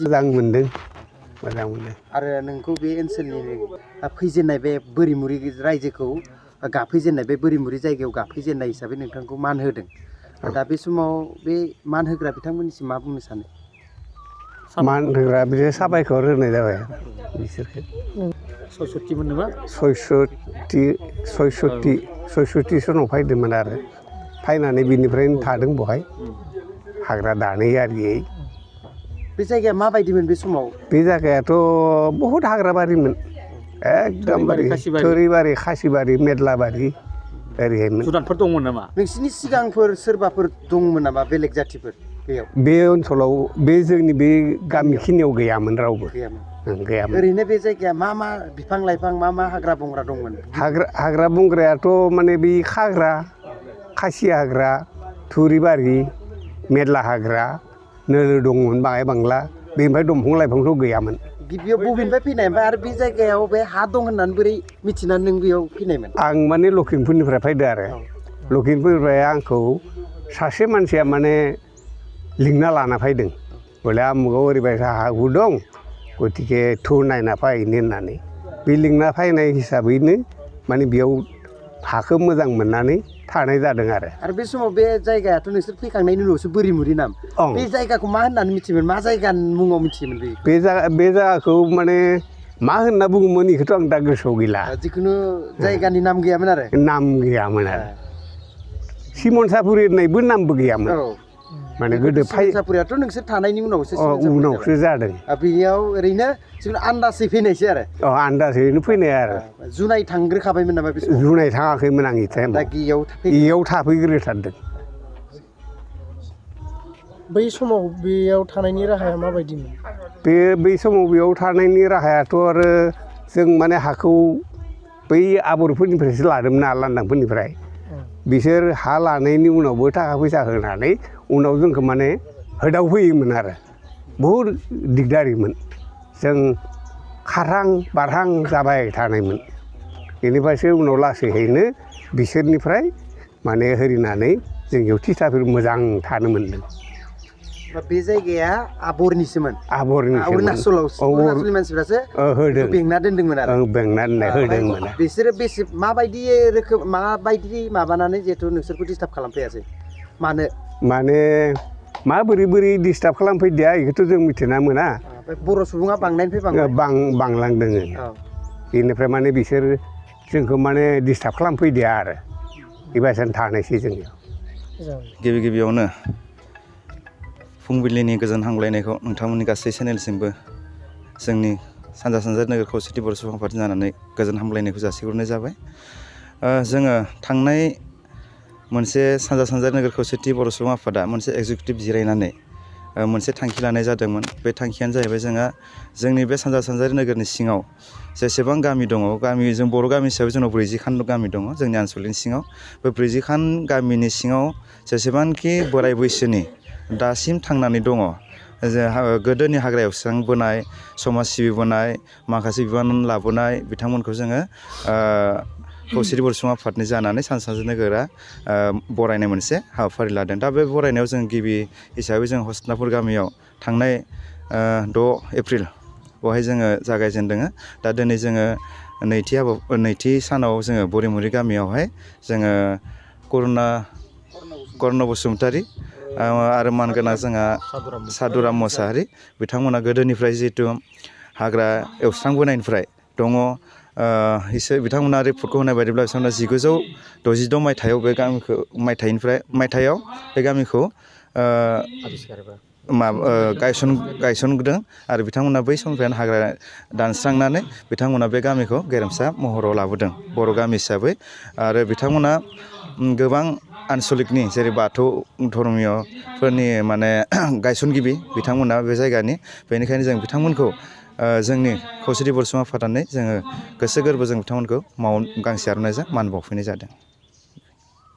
मोजां मोनदों मोजां मोनो आरो नोंखौ बे ओनसोलनि फैजेननाय बे बोरिमुरि रायजोखौ गाफैजेननाय बे बोरिमुरि जायगायाव गाफैजेननाय हिसाबै नोंथांखौ मान होदों दा बे समाव बे मान होग्रा बिथांमोननिसिम मा बुंनो सानो मान होग्रा बिदिनो साबायखर होनाय जाबाय बिसोरखौ 66 मोन नामा 66 सनाव फैदोंमोन आरो फैनानै बिनिफ्रायनो थादों बहाय हाग्रा दानै आरियै बे जायगाया माबायदिमोन बे समाव बे जायगायाथ' बहुद हाग्राबारिमोन एकदमबारे थोरिबारि खासिबारि मेदलाबारि ओरैहायमोन जुनारफोर दंमोन नामा नोंसिनि सिगांफोर सोरबाफोर दंमोन नामा बेलेग जाथिफोर बेयाव बे ओनसोलाव बे जोंनि बे गामिखिनियाव गैयामोन रावबो गैयामोन ओरैनो बे जायगाया मा मा बिफां लाइफां मा मा हाग्रा बंग्रा दंमोन हाग्रा बंग्रायाथ' माने बे खाग्रा खासि हाग्रा थुरिबारि मेदला हाग्रा नोलो दंमोन बाङाय बांला बेनिफ्राय दंफां लाइफांथ' गैयामोन गिबियाव बबेनिफ्राय फैनाय ओमफ्राय आरो बे जायगायाव बे हा दं होननानै बोरै मिथिनानै नों बेयाव फैनायमोन आं माने लखिमपुरनिफ्राय फैदो आरो लखिमपुरनिफ्राय आंखौ सासे मानसिया माने लिंना लाना फैदों बले आमुगाव ओरैबायसा हा हु दं गतिके थौ नायना फैनो होननानै बे लिंना फैनाय हिसाबैनो माने बेयाव हाखौ मोजां मोननानै थानाय जादों आरो बे समाव बे जायगायाथ' नोंसोर फैखांनायनि उनावसो बोरिमुरि नाम बे जायगाखौ मा होननानै मिथियोमोन मा जायगानि मुङाव मिथियोमोन बे जायगाखौ माने मा होनना बुङोमोन बेखौथ' आं दा गोसोआव गैला जिखुनु जायगानि नाम गैयामोन आरो नाम गैयामोन आरो सिमनसापुरि होननायबो नामबो गैयामोन माने गोदो सिमनसापुरियाथ' नोंसोर थानायनि उनावसो जादों बेयाव ओरैनो जिखुनु आन्दाजै फैनायसै आरो आन्दाजैनो फैनाय आरो जुनाय थांग्रोखाबायमोन नामा बे जुनाय थाङाखैमोन आं इयाव थाफैग्रोथारदों बै समाव बेयाव थानायनि राहाया माबायदिमोन बै समाव बेयाव थानायनि राहायाथ' आरो जों माने हाखौ बै आबरफोरनिफ्रायसो लादोंमोन ना लान्दांफोरनिफ्राय बिसोर हा लानायनि उनावबो थाखा फैसा होनानै उनाव जोंखौ माने होदाव फैयोमोन आरो बहुद दिगदारिमोन जों खारहां बारहां जाबाय थानायमोन बेनिफ्रायसो उनाव लासैहैनो बिसोरनिफ्राय माने होरिनानै जोंनियाव थिथाफोर मोजां थानो मोन्दों बे जायगाया आबरनिसोमोन अरुणाचलनि मानसिफ्रासो होदों बेंना दोनदोंमोन आरो बेंना दोननाय होदोंमोन बिसोरो बेसे माबायदि रोखोम माबायदि माबानानै जिहेथु नोंसोरखौ डिस्टार्ब खालामफैयासै माने माबोरै डिस्टार्ब खालामफैदिया बेखौथ' जों मिथिना मोना बर' सुबुङा बांनायनिफ्राय बांलांदों बेनिफ्राय माने बिसोर जोंखौ माने डिस्टार्ब खालामफैदिया आरो बेबायदिनो थानायसै जोंनियाव गिबियावनो फुंबिलिनि गोजोन हामलायनायखौ नोंथांमोननि गासै चेनेलसिमबो जोंनि सानजा सानजारि नोगोर खौसेथि बर' सुबुं आफाद जानानै गोजोन हामलायनायखौ जासिहरनाय जाबाय जोङो थांनाय मोनसे सानजा सानजारि नोगोर खौसेथि बर' सुबुं आफादा मोनसे एक्जिकिउटिभ जिरायनानै मोनसे थांखि लानाय जादोंमोन बे थांखियानो जाहैबाय जोंनि बे सानजा सानजारि नोगोरनि सिङाव जेसेबां गामि दङ जों बर' गामि हिसाबै जोंनाव 40 खान गामि दङ जोंनि आनसलिकनि सिङाव बे 40 खान गामिनि सिङाव जेसेबांखि बोराय बैसोनि दासिम थांनानै दङ गोदोनि हाग्रा एवस्रांबोनाय समाज सिबिबोनाय माखासे बिबान लाबोनाय बिथांमोनखौ जोङो खौसेथि बर' सुबुं आफादनि जानानै सानजा सानजारि नोगोरा बरायनाय मोनसे हाबाफारि लादों दा बे बरायनायाव जों गिबि हिसाबै जों हस्तिनापुर गामियाव थांनाय 6 एप्रिल बेवहाय जोङो जागायजेनदों दा दिनै जोङो नैथि सानाव जोङो बोरिमुरि गामियावहाय जोङो करुण बसुमतारी आरो मानगोनां जोंहा सादुराम मोसाहारि बिथांमोना गोदोनिफ्राय जिहेथु हाग्रा एवस्रांबोनायनिफ्राय दङ बिथांमोना रिपर्टखौ होनाय बायदिब्ला बिथांमोना 1962 मायथाइयाव बे गामिखौ मायथाइयाव बे गामिखौ गायसनदों आरो बिथांमोना बै समनिफ्रायनो हाग्रा दानस्रांनानै बिथांमोना बे गामिखौ गेरेमसा महराव लाबोदों बर' गामि हिसाबै आरो बिथांमोना गोबां आनसलिकनि जेरै बाथौ धर्मीयफोरनि माने गायसनगिरि बिथांमोना बे जायगानि बेनिखायनो जों बिथांमोनखौ जोंनि खौसेथि बर' सुबुं आफादनानै जोङो गोसो गोरबोजों बिथांमोनखौ गांसे आर'नाइजों मान बावफैनाय जादों